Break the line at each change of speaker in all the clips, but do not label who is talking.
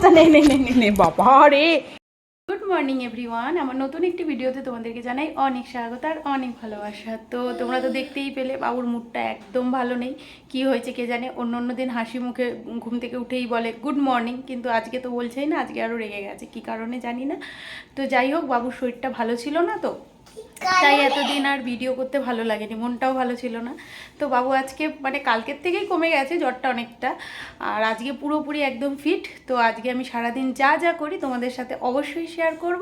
আচ্ছা নে বাবা রে। গুড মর্নিং এভরিওয়ান, আমার নতুন একটি ভিডিওতে তোমাদেরকে জানাই অনেক স্বাগত আর অনেক ভালোবাসা। তো তোমরা তো দেখতেই পেলে বাবুর মুডটা একদম ভালো নেই। কি হয়েছে কে জানে, অন্য দিন হাসি মুখে ঘুম থেকে উঠেই বলে গুড মর্নিং, কিন্তু আজকে তো বলছেই না, আজকে আরও রেগে গেছে, কি কারণে জানি না। তো যাই হোক, বাবুর শরীরটা ভালো ছিল না, তো তাই এতদিন আর ভিডিও করতে ভালো লাগেনি, মনটাও ভালো ছিল না। তো বাবু আজকে মানে কালকের থেকেই কমে গেছে জ্বরটা অনেকটা, আর আজকে পুরোপুরি একদম ফিট। তো আজকে আমি সারাদিন যা যা করি তোমাদের সাথে অবশ্যই শেয়ার করব,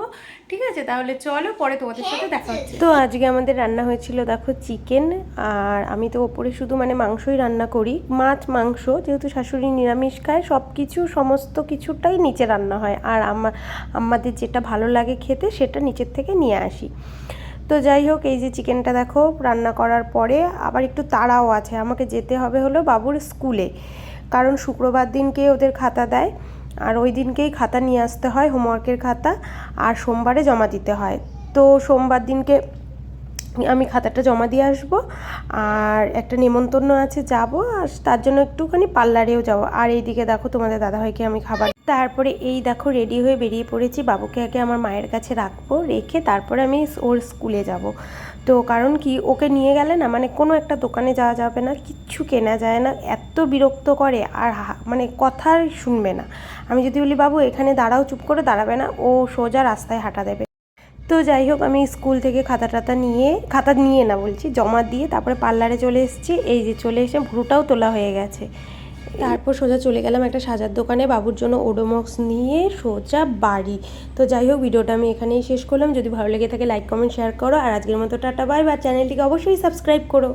ঠিক আছে? তাহলে চলো, পরে তোমাদের সাথে দেখা হচ্ছে।
তো আজকে আমাদের রান্না হয়েছিল দেখো চিকেন, আর আমি তো ওপরে শুধু মানে মাংসই রান্না করি, মাছ মাংস, যেহেতু শাশুড়ি নিরামিষ খায়, সব কিছু সমস্ত কিছুটাই নিচে রান্না হয়, আর আমাদের যেটা ভালো লাগে খেতে সেটা নিচের থেকে নিয়ে আসি। তো যাই হোক, এই যে চিকেনটা দেখো রান্না করার পরে আবার একটু তাড়াও আছে, আমাকে যেতে হবে হলো বাবুর স্কুলে, কারণ শুক্রবার দিনকে ওদের খাতা দেয়, আর ওই দিনকেই খাতা নিয়ে আসতে হয়, হোমওয়ার্কের খাতা, আর সোমবারে জমা দিতে হয়। তো সোমবার দিনকে আমি খাতাটা জমা দিয়ে আসবো, আর একটা নেমন্তন্ন আছে যাব, আর তার জন্য একটুখানি পার্লারেও যাব। আর এইদিকে দেখো তোমাদের দাদাভাইকে আমি খাবার, তারপরে এই দেখো রেডি হয়ে বেরিয়ে পড়েছি, বাবুকে আগে আমার মায়ের কাছে রাখবো, রেখে তারপরে আমি ওর স্কুলে যাব। তো কারণ কি, ওকে নিয়ে গেলে না মানে কোনো একটা দোকানে যাওয়া যাবে না, কিচ্ছু কেনা যায় না, এত বিরক্ত করে, আর মানে কথাই শুনবে না। আমি যদি বলি বাবু এখানে দাঁড়াও, চুপ করে দাঁড়াবে না, ও সোজা রাস্তায় হাঁটা দেবে। তো যাই হোক, আমি স্কুল থেকে খাতা নিয়ে না বলছি, জমা দিয়ে তারপরে পার্লারে চলে এসেছি। এই যে চলে এসে ভ্রুটাও তোলা হয়ে গেছে। তারপর সোজা চলে গেলাম একটা সাজার দোকানে, বাবুর জন্য ওডোমক্স নিয়ে সোজা বাড়ি। তো যাই হোক, ভিডিওটা আমি এখানেই শেষ করলাম। যদি ভালো লেগে থাকে লাইক কমেন্ট শেয়ার করো, আর আজকের মতো টাটা বাই বাই। চ্যানেলটিকে অবশ্যই সাবস্ক্রাইব করো।